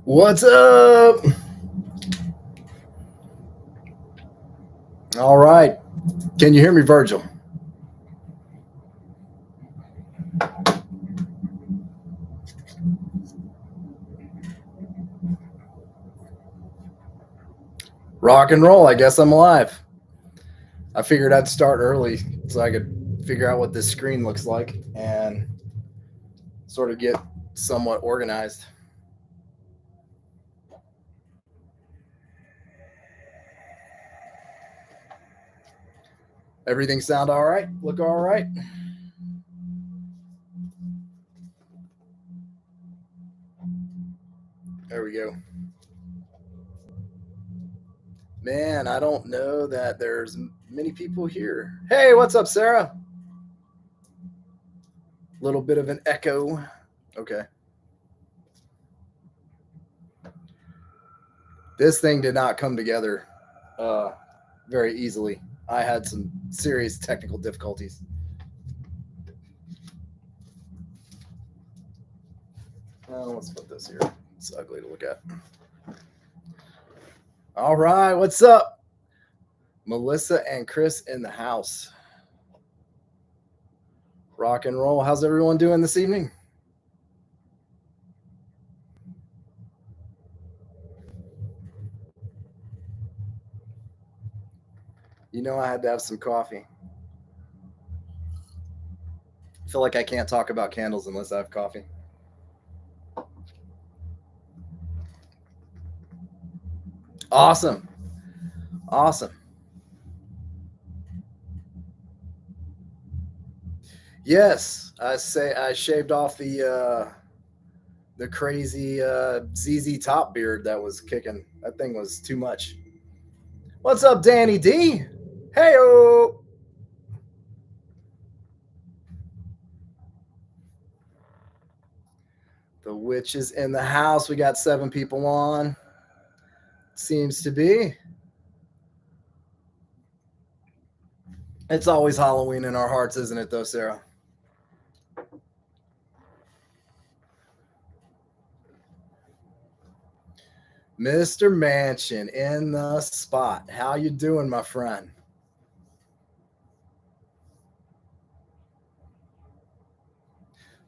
What's up? All right. Can you hear me, Virgil? Rock and roll. I guess I'm alive. I figured I'd start early so I could figure out what this screen looks like and sort of get somewhat organized. Everything sound all right? Look all right? There we go. Man, I don't know that there's many people here. Hey, what's up, Sarah? Little bit of an echo. Okay. This thing did not come together very easily. I had some serious technical difficulties. Well, let's put this here. It's ugly to look at. All right, what's up? Melissa and Chris in the house. Rock and roll. How's everyone doing this evening? You know, I had to have some coffee. I feel like I can't talk about candles unless I have coffee. Awesome. Awesome. Yes, I shaved off the crazy ZZ Top beard that was kicking. That thing was too much. What's up, Danny D? Hey-o! The witch is in the house. We got 7 people on. Seems to be. It's always Halloween in our hearts, isn't it, though, Sarah? Mr. Mansion in the spot. How you doing, my friend?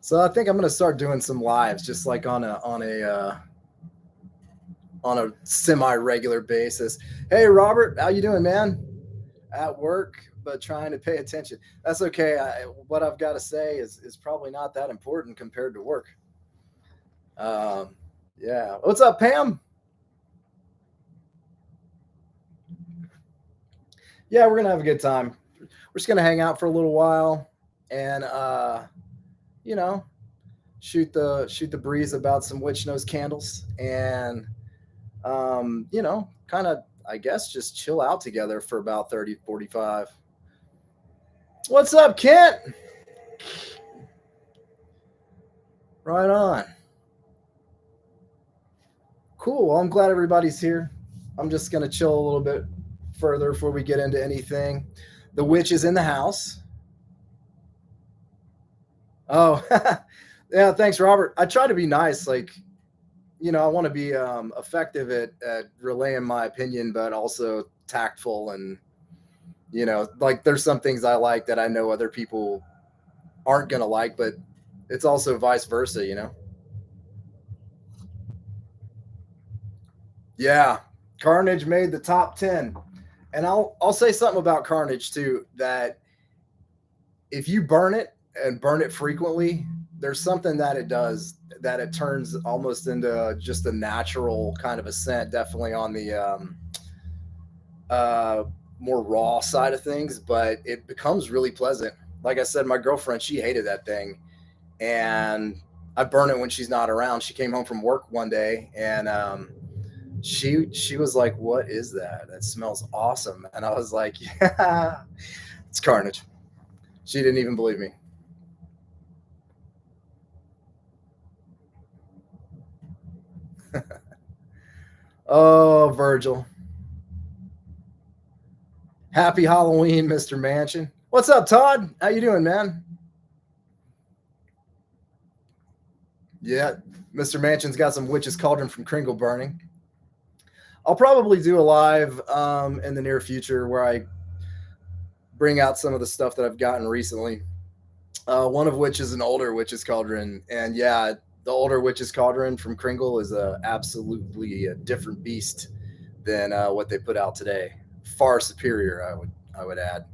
So I think I'm gonna start doing some lives, just like on a semi-regular basis. Hey, Robert, how you doing, man? At work, but trying to pay attention. That's okay. What I've got to say is probably not that important compared to work. Yeah. What's up, Pam? Yeah, we're gonna have a good time. We're just gonna hang out for a little while and you know, shoot the breeze about some witch nose candles and kind of I guess just chill out together for about 30, 45. What's up, Kent? Right on. Cool. Well, I'm glad everybody's here. I'm just gonna chill a little bit further before we get into anything. The witch is in the house. Oh, yeah. Thanks, Robert. I try to be nice. Like, I want to be effective at relaying my opinion, but also tactful. And, like there's some things I like that I know other people aren't going to like, but it's also vice versa. Yeah. Carnage made the top 10. And I'll say something about Carnage too, that if you burn it and burn it frequently, there's something that it does that it turns almost into just a natural kind of a scent, definitely on the uh, more raw side of things, but it becomes really pleasant. Like I said, my girlfriend, she hated that thing, and I burn it when she's not around. She came home from work one day, and she was like, "What is that? That smells awesome." And I was like, "Yeah, it's Carnage." She didn't even believe me. Oh, Virgil. Happy Halloween, Mr. Mansion. What's up, Todd? How you doing, man? Yeah, Mr. Mansion's got some witch's cauldron from Kringle burning. I'll probably do a live in the near future where I bring out some of the stuff that I've gotten recently. One of which is an older witch's cauldron, and yeah, the older witch's cauldron from Kringle is absolutely a different beast than what they put out today. Far superior, I would add.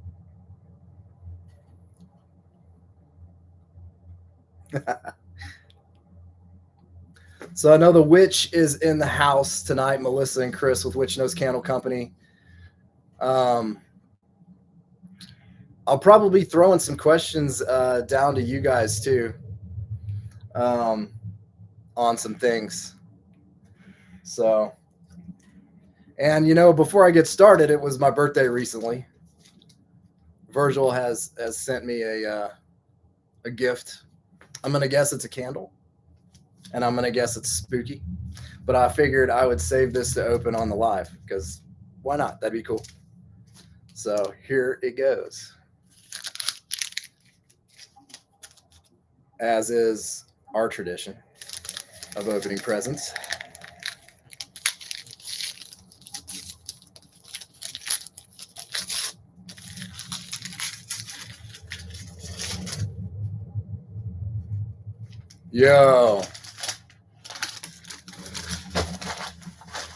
So I know the witch is in the house tonight, Melissa and Chris with Witch Nose Candle Company. Um, I'll probably be throwing some questions down to you guys too um, on some things. So, and before I get started, it was my birthday recently. Virgil has sent me a gift. I'm gonna guess it's a candle, and I'm gonna guess it's spooky. But I figured I would save this to open on the live because why not? That'd be cool. So here it goes. As is our tradition of opening presents. Yo.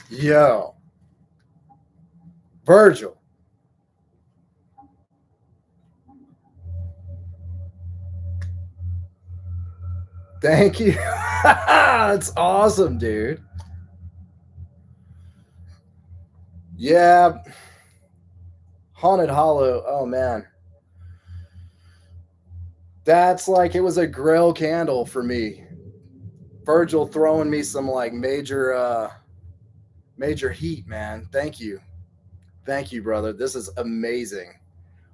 Yo. Virgil. Thank you. That's awesome, dude. Yeah. Haunted Hollow. Oh, man. That's like it was a grail candle for me. Virgil throwing me some like major heat, man. Thank you. Thank you, brother. This is amazing.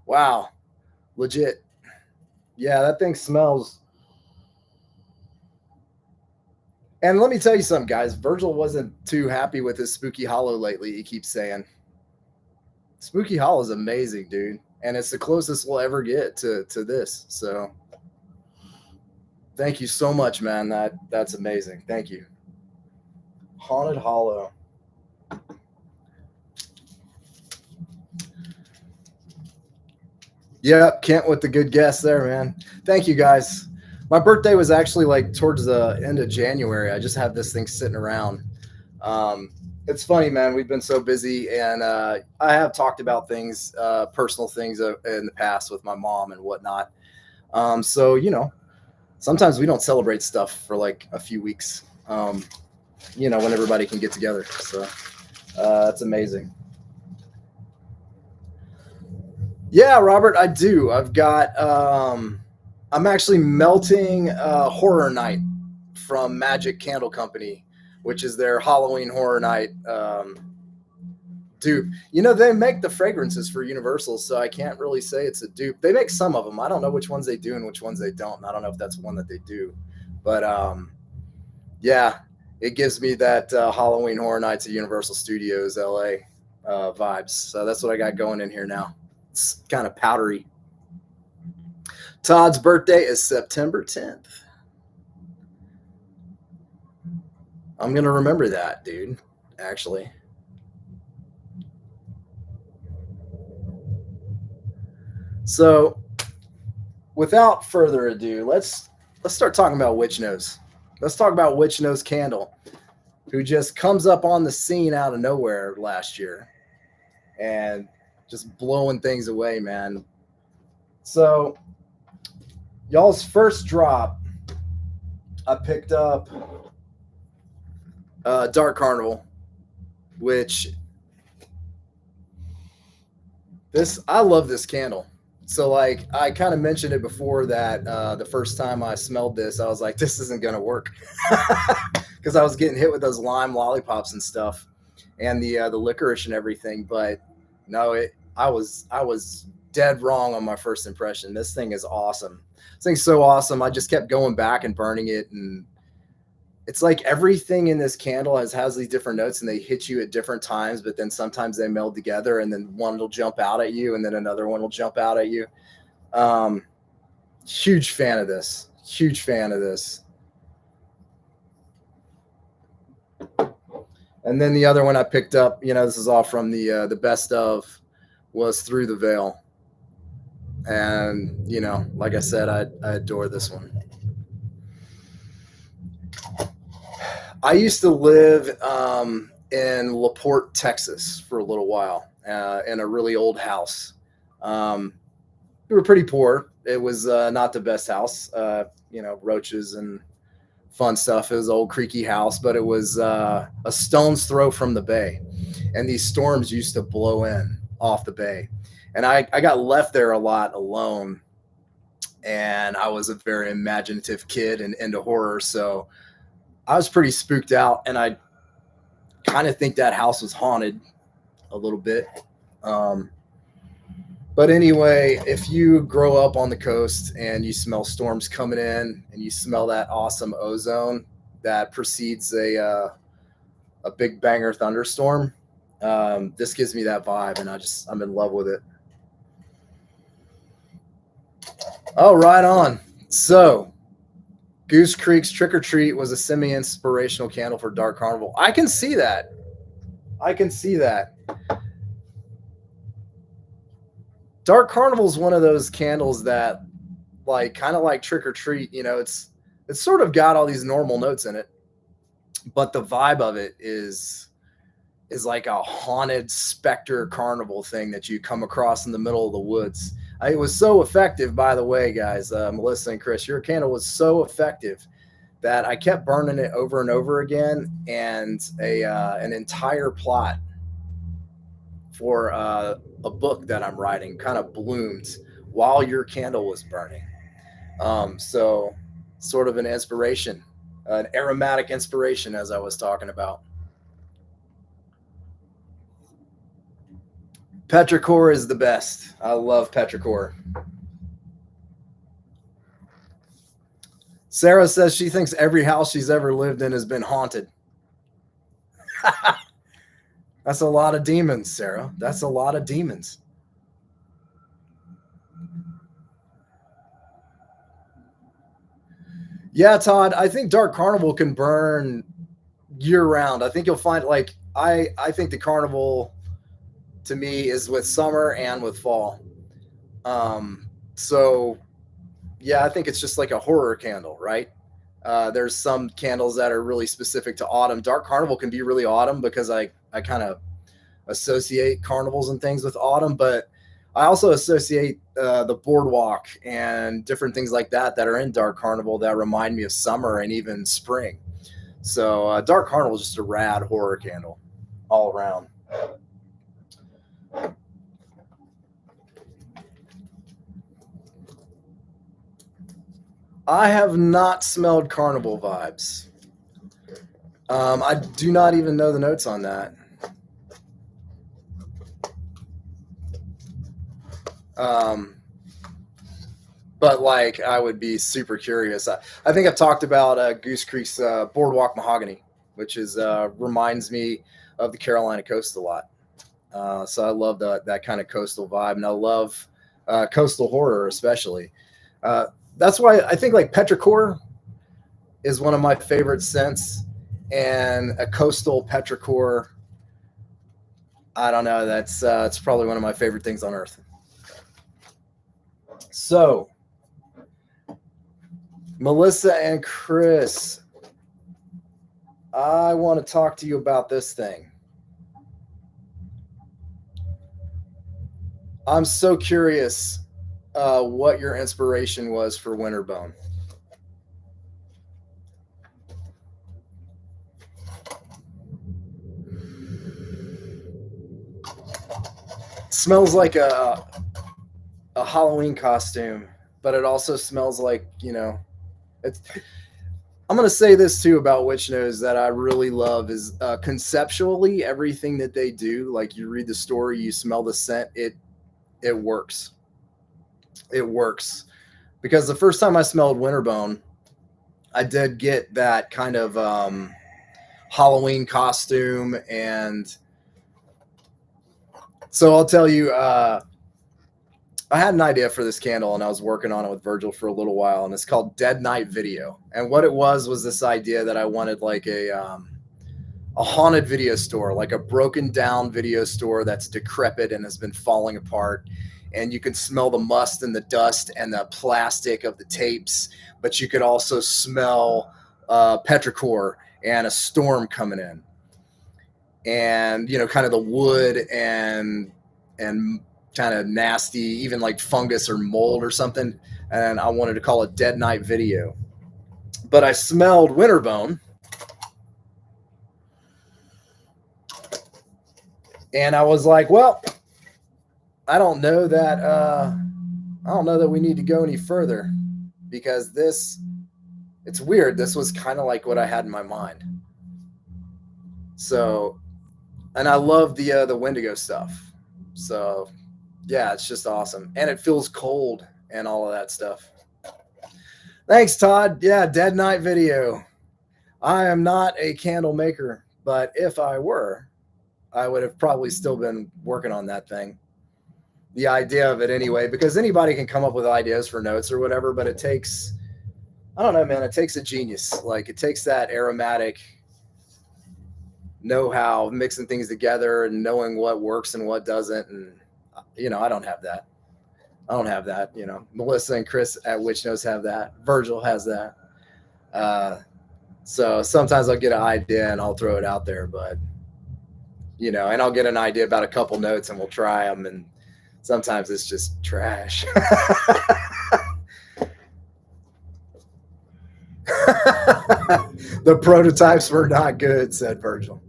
Wow. Legit. Yeah, that thing smells. And let me tell you something, guys. Virgil wasn't too happy with his Spooky Hollow lately, he keeps saying. Spooky Hollow is amazing, dude. And it's the closest we'll ever get to this. So thank you so much, man. That's amazing. Thank you. Haunted Hollow. Yep, Kent with the good guess there, man. Thank you, guys. My birthday was actually like towards the end of January. I just have this thing sitting around. It's funny, man. We've been so busy, and I have talked about things, personal things in the past with my mom and whatnot. So sometimes we don't celebrate stuff for like a few weeks. When everybody can get together. So it's amazing. Yeah, Robert, I do. I've got. I'm actually melting Horror Night from Magic Candle Company, which is their Halloween Horror Night dupe. They make the fragrances for Universal, so I can't really say it's a dupe. They make some of them. I don't know which ones they do and which ones they don't. And I don't know if that's one that they do, but yeah, it gives me that Halloween Horror Nights at Universal Studios LA vibes. So that's what I got going in here now. It's kind of powdery. Todd's birthday is September 10th. I'm going to remember that, dude, actually. So, without further ado, let's start talking about Witch Nose. Let's talk about Witch Nose Candle, who just comes up on the scene out of nowhere last year and just blowing things away, man. So, y'all's first drop, I picked up Dark Carnival, which I love this candle. So like I kind of mentioned it before that the first time I smelled this, I was like, this isn't gonna work because I was getting hit with those lime lollipops and stuff, and the licorice and everything. But no, I was dead wrong on my first impression. This thing is awesome. This thing's so awesome. I just kept going back and burning it, and it's like everything in this candle has these different notes and they hit you at different times, but then sometimes they meld together and then one will jump out at you and then another one will jump out at you. Huge fan of this. Huge fan of this. And then the other one I picked up, this is all from the best of, was Through the Veil. And, like I said, I adore this one. I used to live in LaPorte, Texas for a little while in a really old house. We were pretty poor. It was not the best house, roaches and fun stuff. It was an old creaky house, but it was a stone's throw from the bay. And these storms used to blow in off the bay. And I got left there a lot alone. And I was a very imaginative kid and into horror. So I was pretty spooked out. And I kind of think that house was haunted a little bit. But anyway, if you grow up on the coast and you smell storms coming in and you smell that awesome ozone that precedes a big banger thunderstorm, this gives me that vibe, and I'm in love with it. Oh, right on. So, Goose Creek's Trick or Treat was a semi-inspirational candle for Dark Carnival. I can see that. Dark Carnival is one of those candles that, kind of like Trick or Treat, it's sort of got all these normal notes in it, but the vibe of it is like a haunted specter carnival thing that you come across in the middle of the woods. It was so effective, by the way, guys, Melissa and Chris, your candle was so effective that I kept burning it over and over again, and an entire plot for a book that I'm writing kind of bloomed while your candle was burning. So sort of an inspiration, an aromatic inspiration, as I was talking about. Petrichor is the best. I love Petrichor. Sarah says she thinks every house she's ever lived in has been haunted. That's a lot of demons, Sarah. That's a lot of demons. Yeah, Todd, I think Dark Carnival can burn year round. I think you'll find, I think the carnival to me is with summer and with fall. So yeah, I think it's just like a horror candle, right? There's some candles that are really specific to autumn. Dark Carnival can be really autumn because I kind of associate carnivals and things with autumn, but I also associate the boardwalk and different things like that are in Dark Carnival that remind me of summer and even spring. So Dark Carnival is just a rad horror candle all around. I have not smelled carnival vibes. I do not even know the notes on that. But I would be super curious. I think I've talked about Goose Creek's Boardwalk Mahogany, which is reminds me of the Carolina coast a lot. So I love that kind of coastal vibe, and I love coastal horror especially. That's why I think Petrichor is one of my favorite scents, and a coastal Petrichor, I don't know, it's probably one of my favorite things on earth. So, Melissa and Chris, I want to talk to you about this thing. I'm so curious what your inspiration was for Winterbone. Smells like a Halloween costume, but it also smells like, it's. I'm going to say this too about Witch Nose that I really love is conceptually everything that they do. Like, you read the story, you smell the scent, it works. It works. Because the first time I smelled Winterbone, I did get that kind of Halloween costume. And so I'll tell you, I had an idea for this candle, and I was working on it with Virgil for a little while, and it's called Dead Night Video. And what it was this idea that I wanted a a haunted video store, like a broken down video store that's decrepit and has been falling apart. And you can smell the must and the dust and the plastic of the tapes, but you could also smell petrichor and a storm coming in, and kind of the wood and kind of nasty, even like fungus or mold or something. And I wanted to call it Dead Night Video, but I smelled Winterbone, and I was like, well, I don't know that we need to go any further, because it's weird. This was kind of like what I had in my mind. So, and I love the Wendigo stuff. So, yeah, it's just awesome, and it feels cold and all of that stuff. Thanks, Todd. Yeah, Dead Night Video. I am not a candle maker, but if I were, I would have probably still been working on that thing. The idea of it anyway, because anybody can come up with ideas for notes or whatever, but it takes, I don't know, man, it takes a genius. Like, it takes that aromatic know-how, mixing things together and knowing what works and what doesn't. And, I don't have that. Melissa and Chris at Witch Knows have that. Virgil has that. So sometimes I'll get an idea and I'll throw it out there, but, and I'll get an idea about a couple notes and we'll try them, and sometimes it's just trash. The prototypes were not good, said Virgil.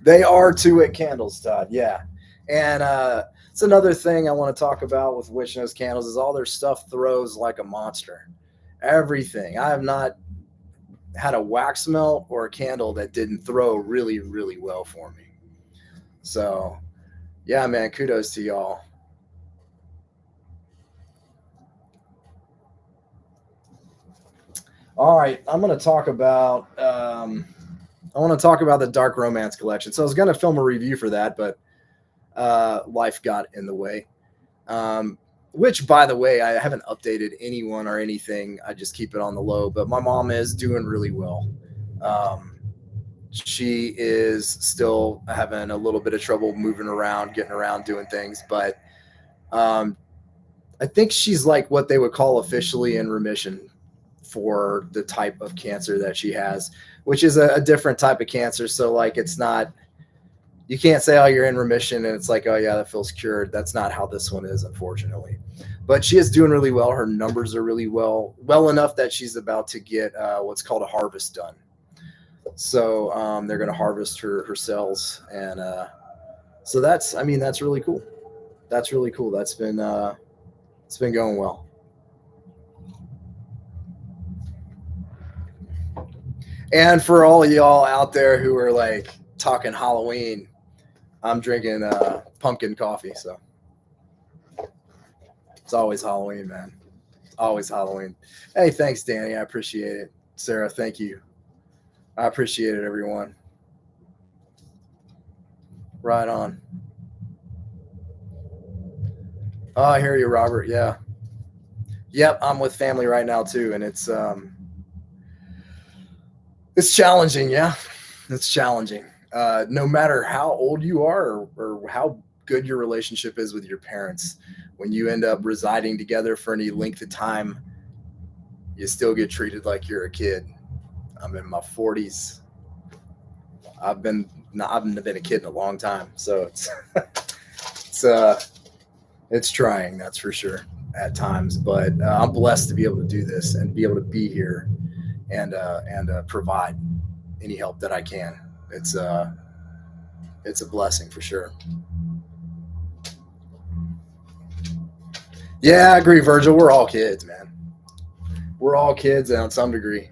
They are 2-wick candles, Todd. Yeah. And it's another thing I want to talk about with Witch Knows candles is all their stuff throws like a monster. Everything. I have not had a wax melt or a candle that didn't throw really, really well for me. So, yeah, man, kudos to y'all. All right, I'm going to talk about the Dark Romance collection. So I was going to film a review for that, but life got in the way. Which, by the way, I haven't updated anyone or anything. I just keep it on the low. But my mom is doing really well. She is still having a little bit of trouble moving around, getting around, doing things. But I think she's like what they would call officially in remission for the type of cancer that she has, which is a different type of cancer. So, like, it's not, you can't say, oh, you're in remission, and it's like, oh, yeah, that feels cured. That's not how this one is, unfortunately. But she is doing really well. Her numbers are really well enough that she's about to get what's called a harvest done. So they're going to harvest her cells. And so that's really cool. That's really cool. That's been, it's been going well. And for all of y'all out there who are like talking Halloween, I'm drinking pumpkin coffee. So it's always Halloween, man. Always Halloween. Hey, thanks, Danny. I appreciate it. Sarah, thank you. I appreciate it, everyone. Right on. Oh, I hear you, Robert. Yeah. Yep, I'm with family right now too, and it's challenging. Yeah, it's challenging. No matter how old you are or how good your relationship is with your parents, when you end up residing together for any length of time, you still get treated like you're a kid. I'm in my 40s. I've been a kid in a long time, so it's trying, that's for sure, at times. But I'm blessed to be able to do this and be able to be here and provide any help that I can. It's a blessing for sure. Yeah, I agree, Virgil. We're all kids, man. We're all kids, and on some degree,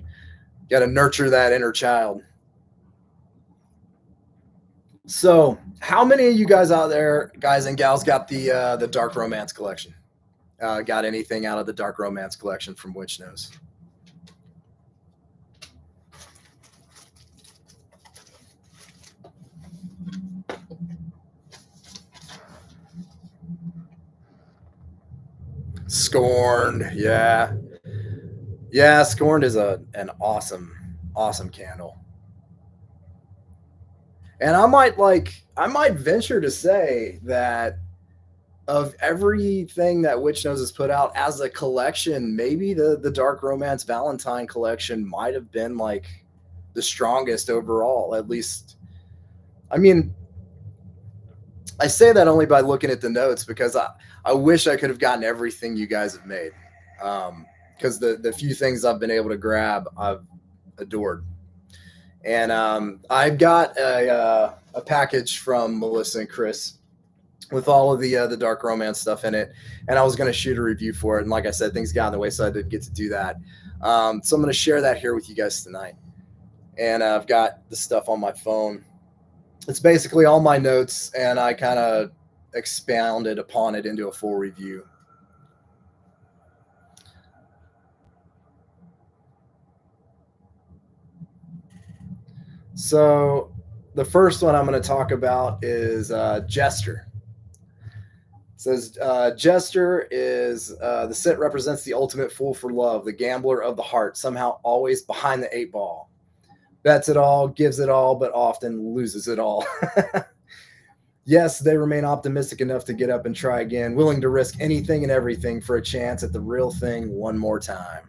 got to nurture that inner child. So, how many of you guys out there, guys and gals, got the Dark Romance collection? Got anything out of the Dark Romance collection from Witch Knows? Scorned, yeah. Scorned is an awesome candle. And I might venture to say that of everything that Witch Nose has put out as a collection, maybe the Dark Romance Valentine collection might have been like the strongest overall. At least, I mean, I say that only by looking at the notes because I wish I could have gotten everything you guys have made. Because the few things I've been able to grab, I've adored. And I've got a package from Melissa and Chris with all of the dark romance stuff in it, and I was going to shoot a review for it. And like I said, things got in the way, so I didn't get to do that. So I'm going to share that here with you guys tonight. And I've got the stuff on my phone. It's basically all my notes, and I kind of expounded upon it into a full review. So the first one I'm going to talk about is Jester. It says Jester is the scent represents the ultimate fool for love, the gambler of the heart, somehow always behind the eight ball. Bets it all, gives it all, but often loses it all. Yes, they remain optimistic enough to get up and try again, willing to risk anything and everything for a chance at the real thing one more time.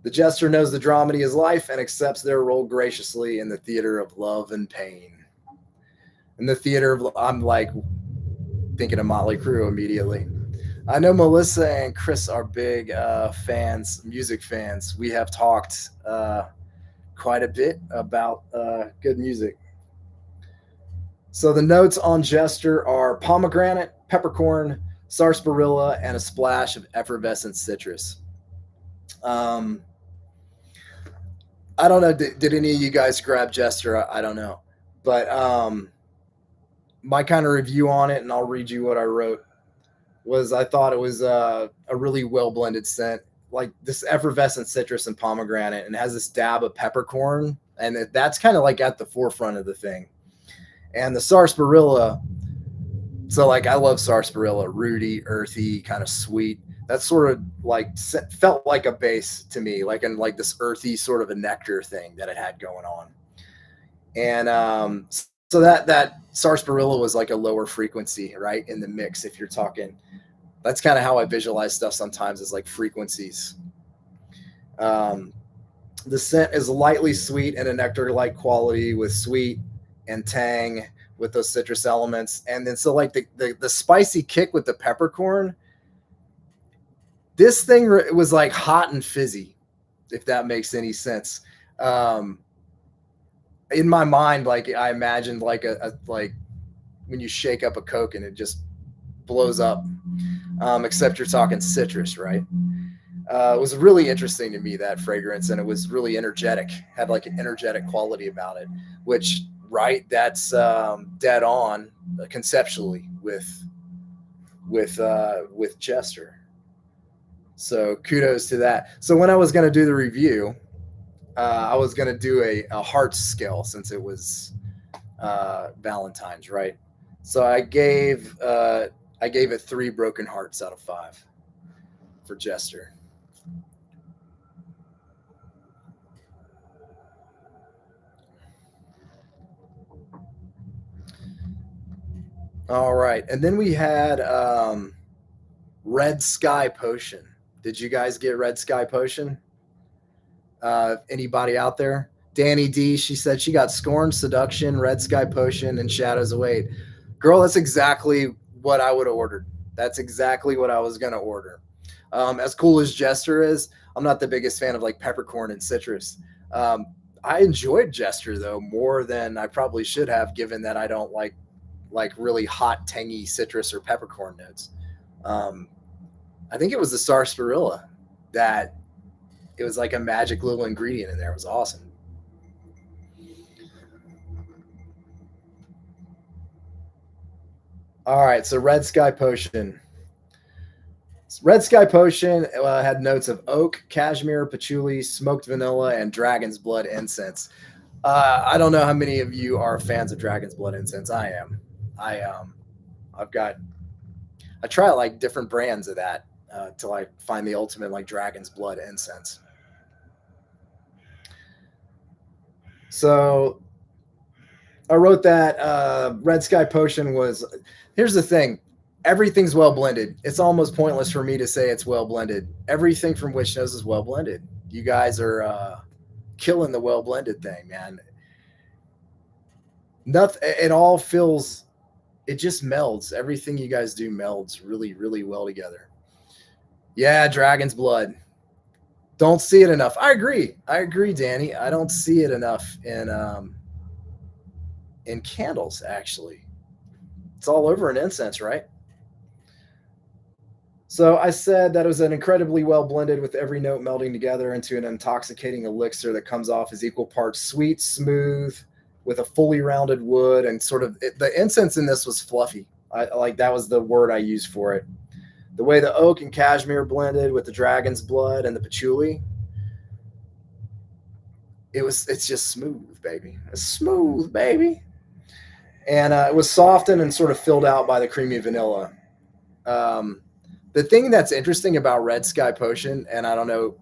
The jester knows the dramedy is life and accepts their role graciously in the theater of love and pain. In the theater of, I'm like thinking of Motley Crue immediately. I know Melissa and Chris are big fans, music fans. We have talked quite a bit about good music. So the notes on Jester are pomegranate, peppercorn, sarsaparilla, and a splash of effervescent citrus. I don't know. Did any of you guys grab Jester? I don't know. But my kind of review on it, and I'll read you what I wrote, was I thought it was a really well blended scent, like this effervescent citrus and pomegranate, and has this dab of peppercorn, and that's kind of like at the forefront of the thing. And the sarsaparilla, so like I love sarsaparilla, rooty, earthy, kind of sweet. That sort of like felt like a base to me, like in like this earthy sort of a nectar thing that it had going on. And so that sarsaparilla was like a lower frequency, right, in the mix. If you're talking, that's kind of how I visualize stuff sometimes, is like frequencies. The scent is lightly sweet and a nectar-like quality with sweet and tang with those citrus elements. And then so like the spicy kick with the peppercorn, this thing was like hot and fizzy, if that makes any sense. In my mind, like I imagined like a like when you shake up a Coke and it just blows up. Except you're talking citrus, right? It was really interesting to me, that fragrance, and it was really energetic, had like an energetic quality about it, which, right, that's dead on conceptually with Jester. So kudos to that. So when I was going to do the review, I was going to do a heart scale since it was Valentine's, right? So I gave it 3 broken hearts out of 5 for Jester. All right, and then we had Red Sky Potion. Did you guys get Red Sky Potion? Anybody out there? Danny D, she said she got Scorn, Seduction, Red Sky Potion, and Shadows Await. Girl, that's exactly what I would have ordered. That's exactly what I was going to order. As cool as Jester is, I'm not the biggest fan of like peppercorn and citrus. I enjoyed Jester though more than I probably should have, given that I don't like really hot, tangy citrus or peppercorn notes. I think it was the sarsaparilla that it was like a magic little ingredient in there. It was awesome. All right, so Red Sky Potion. Red Sky Potion had notes of oak, cashmere, patchouli, smoked vanilla, and dragon's blood incense. I don't know how many of you are fans of dragon's blood incense. I am. I've got. I try like different brands of that till I find the ultimate like dragon's blood incense. So I wrote that Red Sky Potion was. Here's the thing. Everything's well blended. It's almost pointless for me to say it's well blended. Everything from Witch Nose is well blended. You guys are killing the well blended thing, man. Nothing. It all feels. It just melds. Everything you guys do melds really, really well together. Yeah, Dragon's Blood. Don't see it enough. I agree. I agree, Danny. I don't see it enough in candles. Actually, it's all over in incense, right? So I said that it was an incredibly well blended with every note melding together into an intoxicating elixir that comes off as equal parts sweet, smooth, with a fully rounded wood, and sort of the incense in this was fluffy. I like that was the word I used for it. The way the oak and cashmere blended with the dragon's blood and the patchouli, it's just smooth, baby. It's smooth, baby. And it was softened and sort of filled out by the creamy vanilla. Um, the thing that's interesting about Red Sky Potion, and I don't know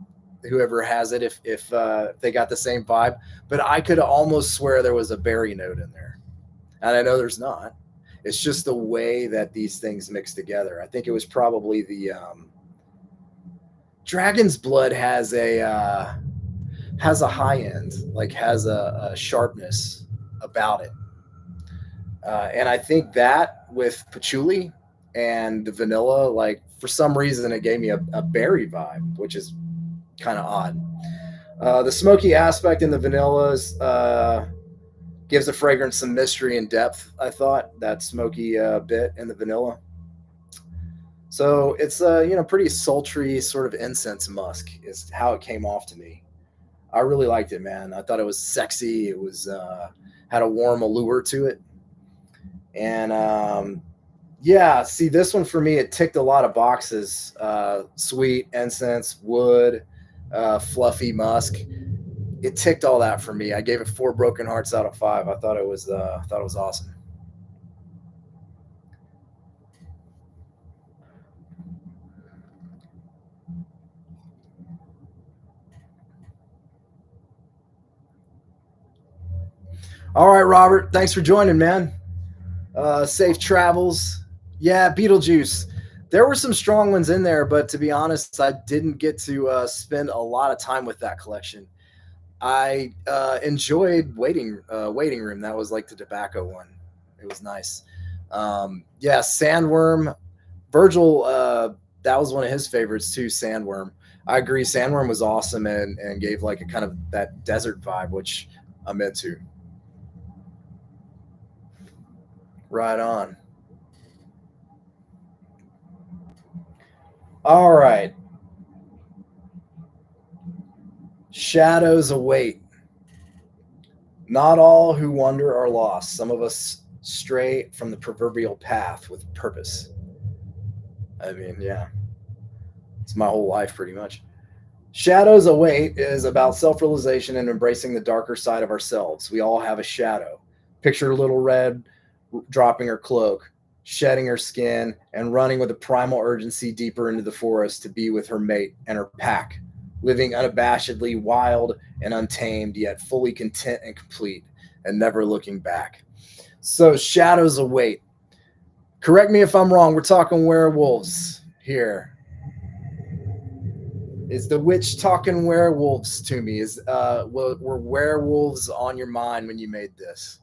whoever has it if they got the same vibe, but I could almost swear there was a berry note in there, and I know there's not. It's just the way that these things mix together. I think it was probably the Dragon's Blood has a high end, like has a sharpness about it, and I think that with patchouli and the vanilla, like for some reason it gave me a berry vibe, which is kind of odd. The smoky aspect in the vanillas gives the fragrance some mystery and depth. I thought that smoky bit in the vanilla. So it's pretty sultry sort of incense musk is how it came off to me. I really liked it, man. I thought it was sexy. It was had a warm allure to it, and yeah. See, this one for me, it ticked a lot of boxes: sweet incense, wood, fluffy musk. It ticked all that for me. I gave it 4 broken hearts out of 5. I thought it was awesome. All right, Robert. Thanks for joining, man. Safe travels. Yeah, Beetlejuice. There were some strong ones in there, but to be honest, I didn't get to spend a lot of time with that collection. I enjoyed Waiting Room. That was like the tobacco one. It was nice. Yeah, Sandworm. Virgil. That was one of his favorites too. Sandworm. I agree. Sandworm was awesome and gave like a kind of that desert vibe, which I'm into. Right on. All right. Shadows await. Not all who wander are lost. Some of us stray from the proverbial path with purpose. I mean, yeah, it's my whole life pretty much. Shadows Await is about self realization and embracing the darker side of ourselves. We all have a shadow. Picture Little Red dropping her cloak, shedding her skin, and running with a primal urgency deeper into the forest to be with her mate and her pack, living unabashedly wild and untamed, yet fully content and complete, and never looking back. So, Shadows Await. Correct me if I'm wrong. We're talking werewolves here. Is the witch talking werewolves to me? Were werewolves on your mind when you made this?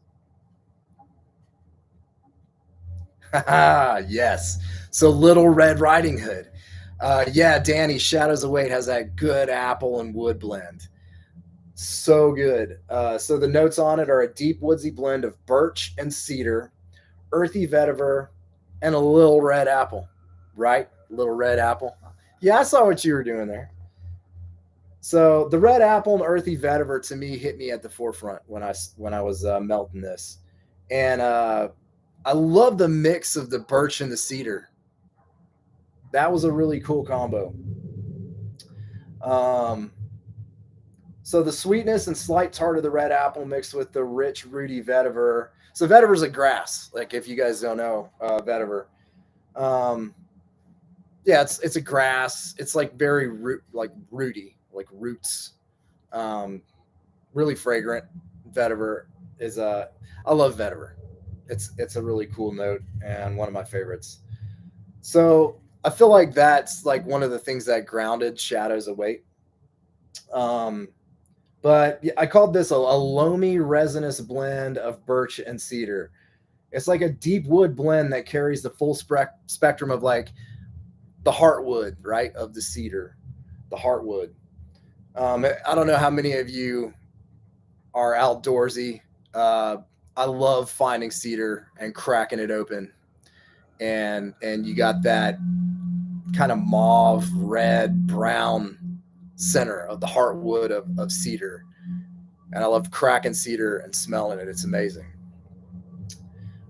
Yes. So Little Red Riding Hood. Yeah, Danny, Shadows Await has that good apple and wood blend. So good. So the notes on it are a deep woodsy blend of birch and cedar, earthy vetiver, and a little red apple. Right? Little red apple. Yeah, I saw what you were doing there. So the red apple and earthy vetiver to me hit me at the forefront when I was melting this, and I love the mix of the birch and the cedar. That was a really cool combo. Um, so the sweetness and slight tart of the red apple mixed with the rich, rooty vetiver. So vetiver is a grass. Like if you guys don't know vetiver, um, yeah, it's a grass. It's like very like rooty, like roots. Um, really fragrant vetiver. is I love vetiver. It's a really cool note and one of my favorites. So I feel like that's like one of the things that grounded Shadows Await. Um, but I called this a loamy resinous blend of birch and cedar. It's like a deep wood blend that carries the full spectrum of like the heartwood, right, of the cedar, the heartwood. I don't know how many of you are outdoorsy. Uh, I love finding cedar and cracking it open, and you got that kind of mauve, red, brown center of the heartwood of cedar, and I love cracking cedar and smelling it. It's amazing.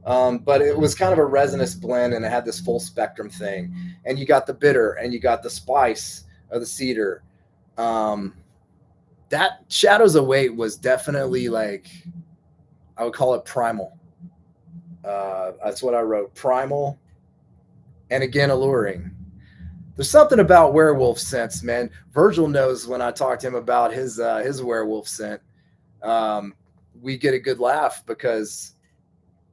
But it was kind of a resinous blend, and it had this full spectrum thing. And you got the bitter, and you got the spice of the cedar. Um, that Shadows Await was definitely like, I would call it primal. That's what I wrote, primal, and again alluring. There's something about werewolf scents, man. Virgil knows when I talk to him about his werewolf scent. Um, we get a good laugh because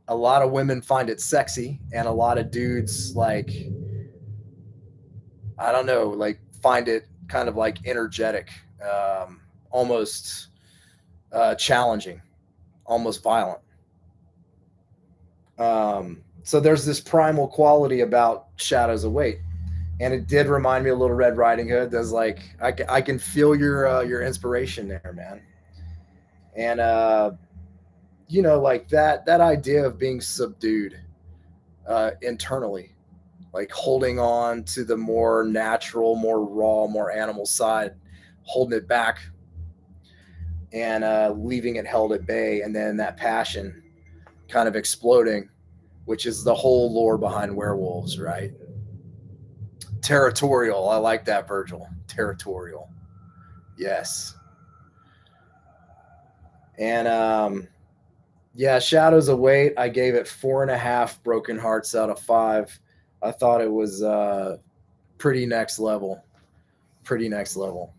a lot of women find it sexy, and a lot of dudes like, I don't know, like find it kind of like energetic, almost challenging, almost violent. So there's this primal quality about Shadows Await, and it did remind me a little Red Riding Hood. There's like I can feel your inspiration there, man. And like that idea of being subdued internally, like holding on to the more natural, more raw, more animal side, holding it back, and leaving it held at bay, and then that passion kind of exploding, which is the whole lore behind werewolves, right? Territorial. I like that, Virgil. Territorial. Yes. And yeah, Shadows Await, I gave it 4.5 broken hearts out of 5. I thought it was pretty next level. Pretty next level.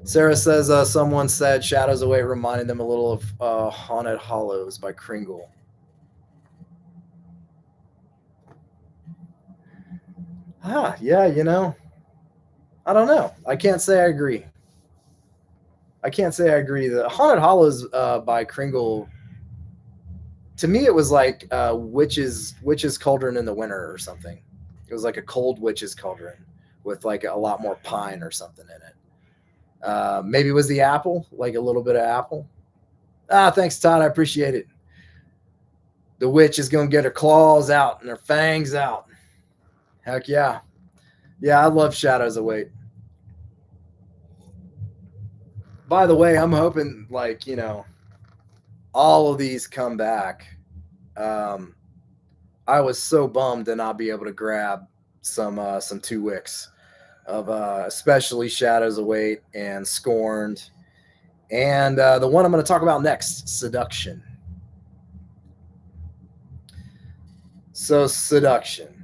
Sarah says someone said Shadows Await reminded them a little of Haunted Hollows by Kringle. Yeah, I don't know. I can't say I agree. I can't say I agree. The Haunted Hollows by Kringle, to me, it was like witch's cauldron in the winter or something. It was like a cold witch's cauldron with like a lot more pine or something in it. Maybe it was the apple, like a little bit of apple. Thanks, Todd. I appreciate it. The witch is gonna get her claws out and her fangs out. Heck yeah. Yeah, I love Shadows Await. By the way, I'm hoping like, all of these come back. I was so bummed to not be able to grab some 2 wicks of especially Shadows Await and Scorned, and the one I'm going to talk about next, Seduction. So Seduction,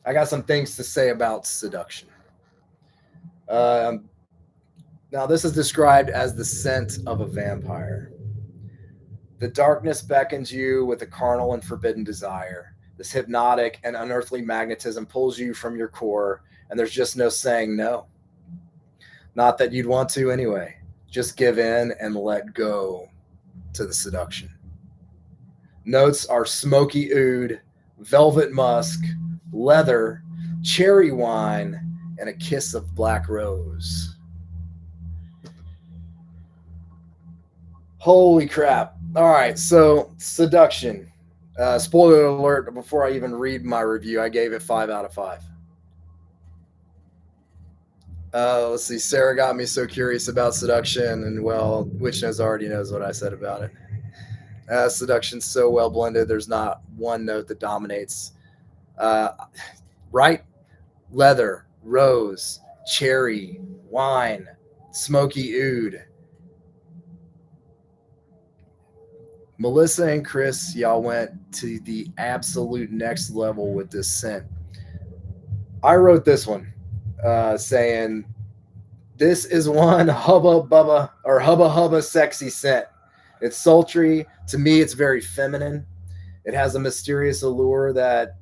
I got some things to say about Seduction. Now this is described as the scent of a vampire. The darkness beckons you with a carnal and forbidden desire. This hypnotic and unearthly magnetism pulls you from your core, and there's just no saying no. Not that you'd want to anyway. Just give in and let go to the seduction. Notes are smoky oud, velvet musk, leather, cherry wine, and a kiss of black rose. Holy crap. All right, so Seduction. Spoiler alert, before I even read my review, I gave it 5 out of 5. Let's see. Sarah got me so curious about Seduction, and well, Witch Knows already knows what I said about it. Seduction's so well blended. There's not one note that dominates. Right? Leather, rose, cherry, wine, smoky oud. Melissa and Chris, y'all went to the absolute next level with this scent. I wrote this one saying This is one hubba bubba or hubba hubba sexy scent. It's sultry. To me, it's very feminine. It has a mysterious allure that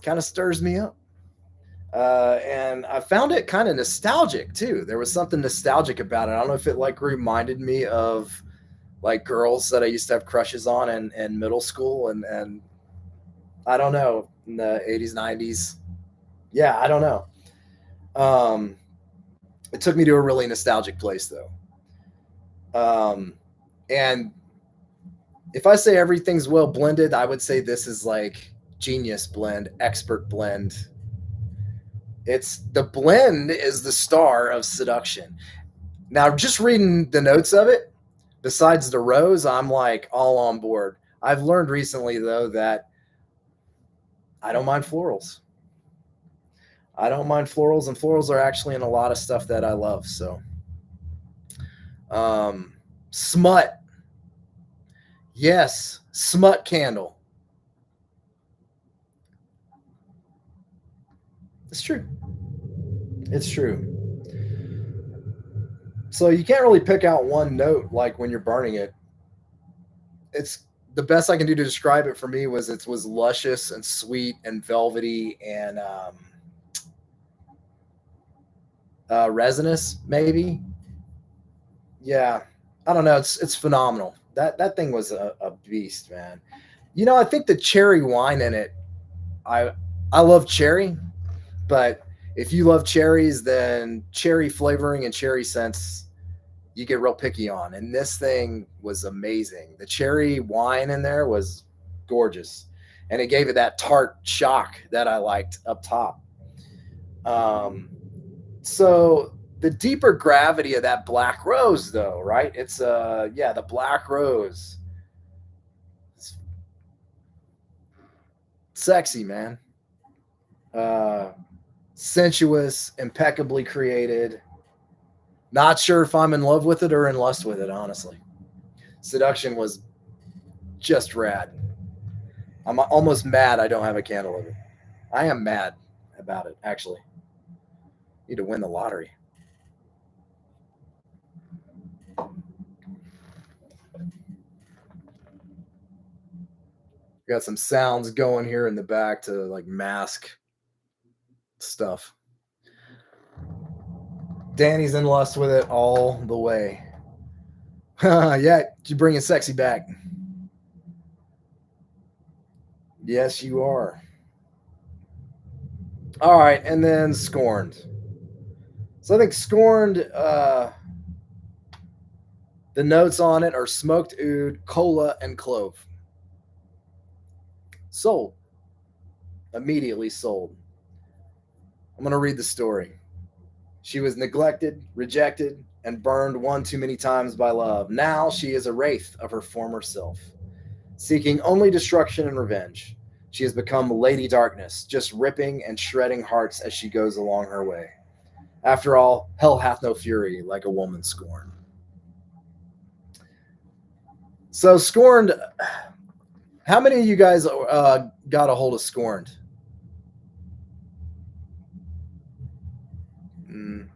kind of stirs me up. And I found it kind of nostalgic too. There was something nostalgic about it. I don't know if it like reminded me of like girls that I used to have crushes on in middle school and I don't know, in the 80s, 90s. Yeah, I don't know. Um, it took me to a really nostalgic place though. Um, and if I say everything's well blended, I would say this is like genius blend, expert blend. It's the blend is the star of seduction. Now, just reading the notes of it, besides the rose, I'm like all on board. I've learned recently though that I don't mind florals. I don't mind florals, and florals are actually in a lot of stuff that I love. So, um, smut, yes, smut candle. It's true. It's true. So you can't really pick out one note like when you're burning it. It's the best I can do to describe it for me was it was luscious and sweet and velvety and resinous, maybe. Yeah, I don't know. It's phenomenal. That thing was a beast, man. You know, I think the cherry wine in it. I I love cherry, but if you love cherries, then cherry flavoring and cherry scents you get real picky on. And this thing was amazing. The cherry wine in there was gorgeous, and it gave it that tart shock that I liked up top. Um, so the deeper gravity of that black rose, though, right? It's yeah, the black rose. It's sexy, man. Uh, sensuous, impeccably created. Not sure if I'm in love with it or in lust with it, honestly. Seduction was just rad. I'm almost mad I don't have a candle of it. I am mad about it, actually. Need to win the lottery. Got some sounds going here in the back to like mask stuff. Danny's in lust with it all the way. Yeah, you bringing sexy back. Yes, you are. All right, and then Scorned. So I think Scorned, the notes on it are smoked oud, cola, and clove. Sold. Immediately sold. I'm going to read the story. She was neglected, rejected, and burned one too many times by love. Now she is a wraith of her former self, seeking only destruction and revenge. She has become Lady Darkness, just ripping and shredding hearts as she goes along her way. After all, hell hath no fury like a woman scorned. So, Scorned, how many of you guys got a hold of Scorned? Mm.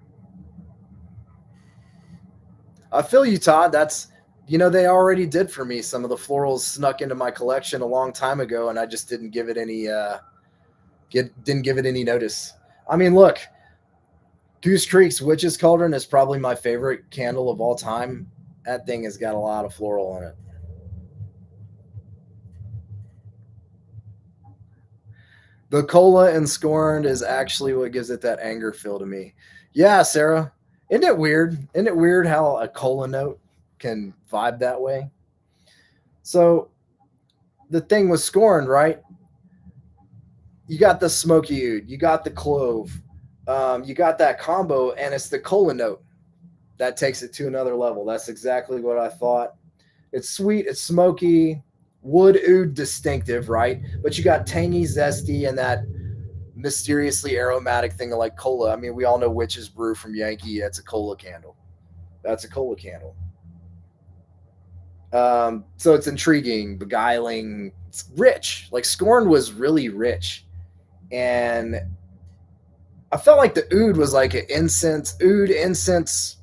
I feel you, Todd. That's they already did for me. Some of the florals snuck into my collection a long time ago, and I just didn't give it any didn't give it any notice. I mean, look, Goose Creek's Witch's Cauldron is probably my favorite candle of all time. That thing has got a lot of floral in it. The cola and Scorned is actually what gives it that anger feel to me. Yeah, Sarah. Isn't it weird? Isn't it weird how a cola note can vibe that way? So the thing with Scorned, right? You got the smoky oud, you got the clove, you got that combo, and it's the cola note that takes it to another level. That's exactly what I thought. It's sweet, it's smoky, wood oud distinctive, right? But you got tangy, zesty, and that mysteriously aromatic thing like cola. I mean, we all know Witch's Brew from Yankee. It's a cola candle. That's a cola candle. So it's intriguing, beguiling, it's rich. Like Scorned was really rich, and I felt like the oud was like an incense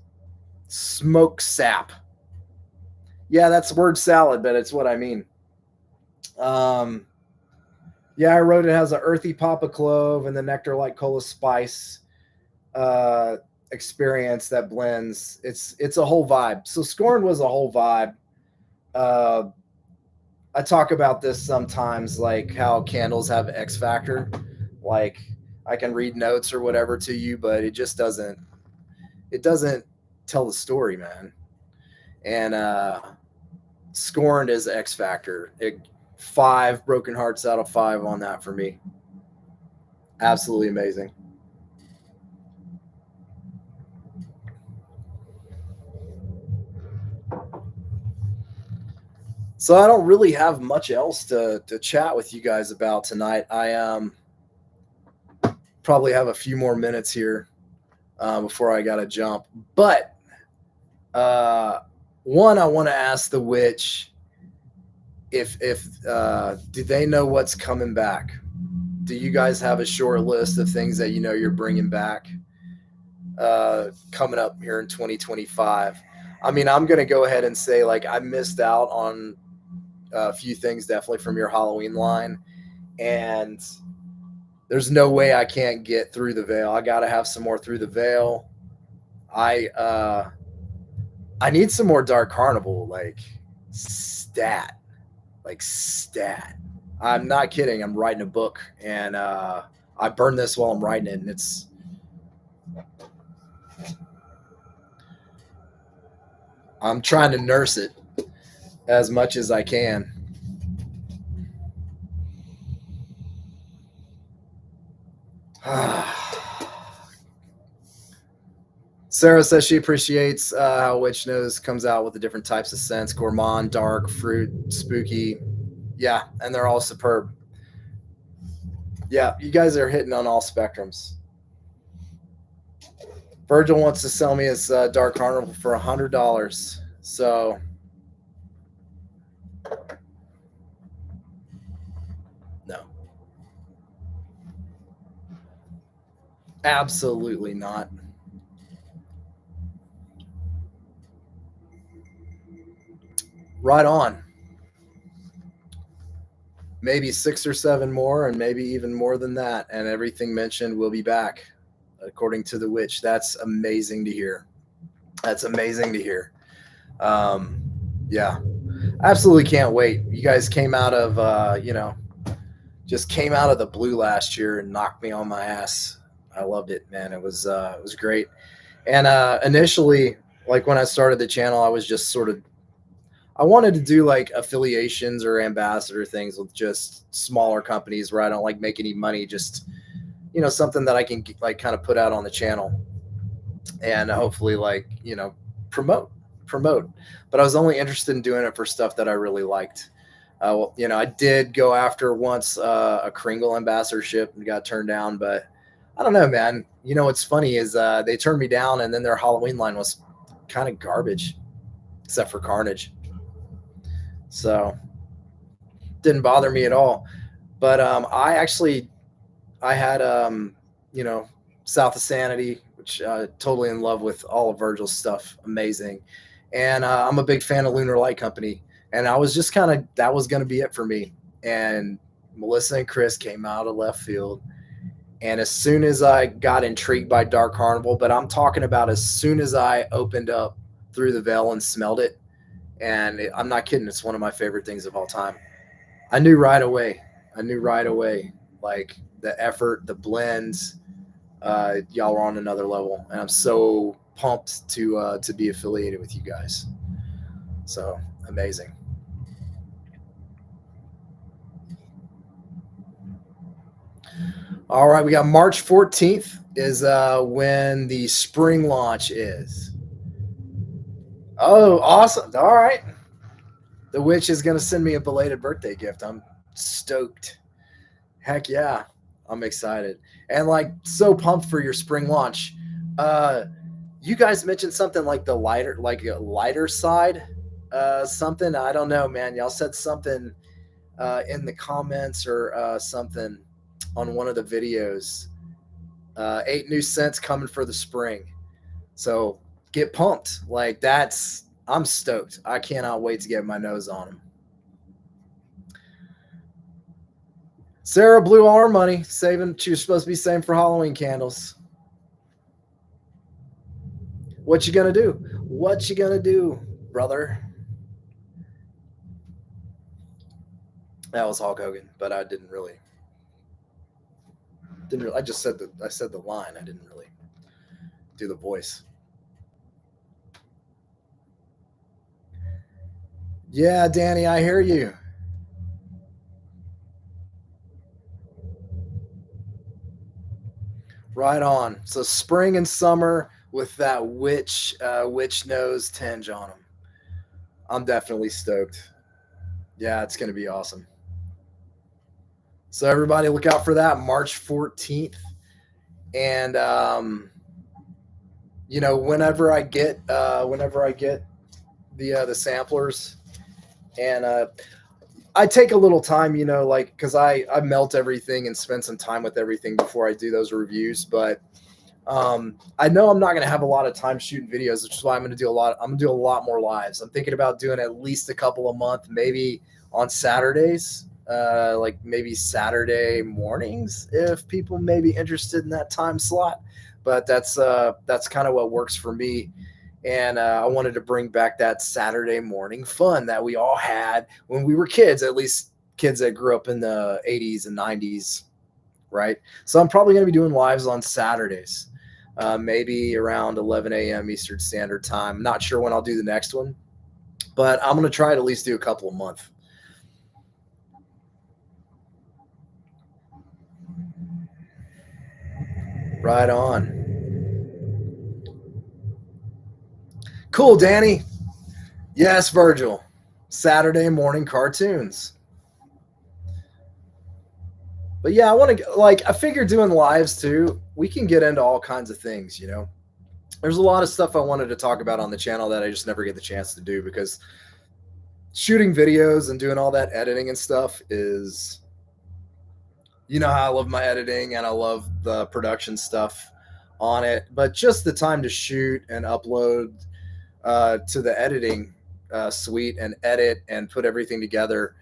smoke sap. Yeah, that's word salad, but it's what I mean. Um, yeah, I wrote it has an earthy pop of clove and the nectar like cola spice uh, experience that blends. It's a whole vibe. So Scorn was a whole vibe. Uh, I talk about this sometimes, like how candles have X factor. Like I can read notes or whatever to you, but it just doesn't. It doesn't tell the story, man. And Scorned is X factor. 5 broken hearts out of 5 on that for me. Absolutely amazing. So I don't really have much else to chat with you guys about tonight. I probably have a few more minutes here before I got to jump. But one, I want to ask the witch if do they know what's coming back? Do you guys have a short list of things that you know you're bringing back coming up here in 2025? I mean, I'm gonna go ahead and say like I missed out on a few things definitely from your Halloween line, and there's no way I can't get through the veil. I gotta have some more through the veil. I need some more Dark Carnival, stat, like stat. I'm not kidding. I'm writing a book, and I burn this while I'm writing it, and I'm trying to nurse it as much as I can. Sarah says she appreciates how Witch Nose comes out with the different types of scents: gourmand, dark, fruit, spooky. Yeah, and they're all superb. Yeah, you guys are hitting on all spectrums. Virgil wants to sell me his Dark Carnival for $100. So, no. Absolutely not. Right on. Maybe 6 or 7 more, and maybe even more than that. And everything mentioned will be back, according to the witch. That's amazing to hear. That's amazing to hear. Yeah, absolutely can't wait. You guys came out of, just came out of the blue last year and knocked me on my ass. I loved it, man. It was great. And initially, like when I started the channel, I was just sort of I wanted to do like affiliations or ambassador things with just smaller companies where I don't like make any money, just something that I can like kind of put out on the channel and hopefully like promote promote. But I was only interested in doing it for stuff that I really liked. Well, I did go after once a Kringle ambassadorship and got turned down, but I don't know, man. What's funny is they turned me down, and then their Halloween line was kind of garbage, except for Carnage. So didn't bother me at all. But I had South of Sanity, which totally in love with all of Virgil's stuff, amazing. And I'm a big fan of Lunar Light Company, and I was just kind of that was going to be it for me. And Melissa and Chris came out of left field, and as soon as I got intrigued by Dark Carnival, but I'm talking about as soon as I opened up through the veil and smelled it, and I'm not kidding, it's one of my favorite things of all time. I knew right away. Like the effort, the blends, y'all were on another level, and I'm so pumped to be affiliated with you guys. So amazing. All right, we got March 14th is when the spring launch is. Oh, awesome. All right. The witch is going to send me a belated birthday gift. I'm stoked. Heck yeah. I'm excited. And like so pumped for your spring launch. You guys mentioned something like the lighter side, something. I don't know, man. Y'all said something in the comments or something on one of the videos 8 new scents coming for the spring. So get pumped. Like I'm stoked. I cannot wait to get my nose on them. Sarah blew all her money saving. She was supposed to be saving for Halloween candles. What you gonna do? What you gonna do, brother? That was Hulk Hogan, but I didn't really. I just said the line. I didn't really do the voice. Yeah, Danny, I hear you. Right on. So spring and summer with that witch nose tinge on them. I'm definitely stoked. Yeah, it's going to be awesome. So everybody look out for that March 14th. And whenever I get the samplers, and I take a little time, because I melt everything and spend some time with everything before I do those reviews. But I know I'm not going to have a lot of time shooting videos, which is why I'm going to do a lot more lives. I'm thinking about doing at least a couple a month, maybe on Saturdays, like maybe Saturday mornings, if people may be interested in that time slot. But that's kind of what works for me. And I wanted to bring back that Saturday morning fun that we all had when we were kids, at least kids that grew up in the 80s and 90s, right? So I'm probably going to be doing lives on Saturdays, maybe around 11 a.m. Eastern Standard Time. I'm not sure when I'll do the next one, but I'm going to try to at least do a couple a month. Right on. Cool, Danny. Yes, Virgil. Saturday morning cartoons. But yeah, I figure doing lives too, we can get into all kinds of things, There's a lot of stuff I wanted to talk about on the channel that I just never get the chance to do because shooting videos and doing all that editing and stuff is, how I love my editing and I love the production stuff on it. But just the time to shoot and upload to the editing suite and edit and put everything together.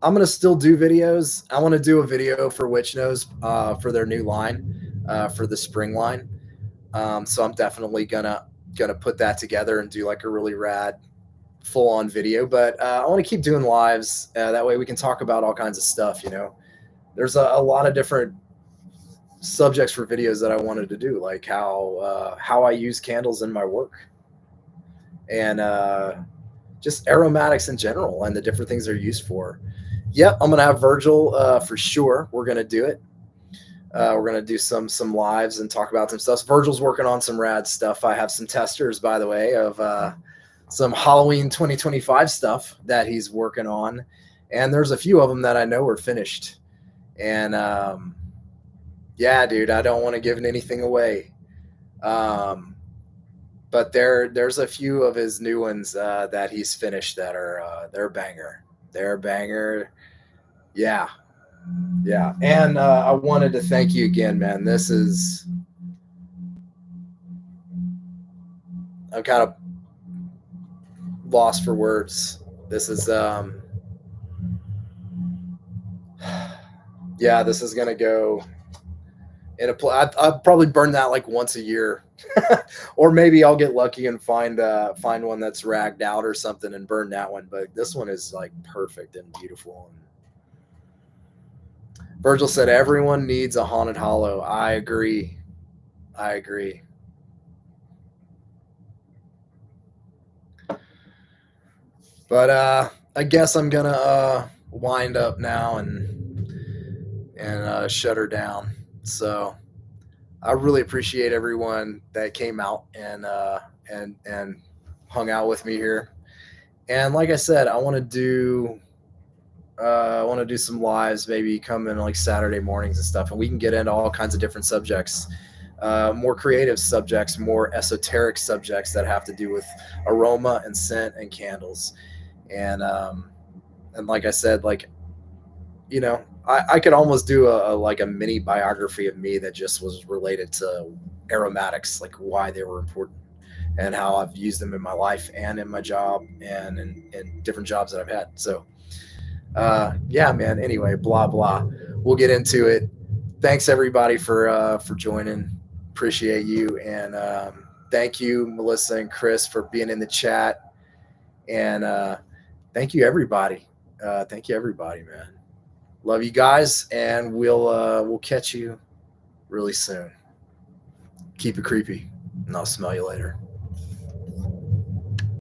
I'm going to still do videos. I want to do a video for Witch Nose for their new line, for the spring line. So I'm definitely gonna put that together and do like a really rad full on video. But I want to keep doing lives. That way we can talk about all kinds of stuff. There's a lot of different subjects for videos that I wanted to do, like how I use candles in my work, and just aromatics in general and the different things they're used for. Yep, I'm gonna have Virgil for sure. We're gonna do it. We're gonna do some lives and talk about some stuff. Virgil's working on some rad stuff. I have some testers, by the way, of some Halloween 2025 stuff that he's working on, and there's a few of them that I know are finished. And yeah, dude, I don't want to give anything away, but there's a few of his new ones that he's finished that are they're banger. They're banger. Yeah. Yeah. And I wanted to thank you again, man. I'm kind of lost for words. This is yeah, this is gonna go in I'll probably burn that like once a year. Or maybe I'll get lucky and find one that's ragged out or something and burn that one. But this one is like perfect and beautiful. Virgil said everyone needs a haunted hollow. I agree. But I guess I'm gonna wind up now and shut her down. So I really appreciate everyone that came out and hung out with me here. And like I said, I want to do some lives, maybe come in like Saturday mornings and stuff, and we can get into all kinds of different subjects, more creative subjects, more esoteric subjects that have to do with aroma and scent and candles. And like I said, like you know, I could almost do a like a mini biography of me that just was related to aromatics, like why they were important and how I've used them in my life and in my job and in different jobs that I've had. So yeah, man. Anyway, blah blah. We'll get into it. Thanks everybody for joining. Appreciate you, and thank you, Melissa and Chris, for being in the chat. And thank you everybody. Thank you everybody, man. Love you guys, and we'll catch you really soon. Keep it creepy, and I'll smell you later.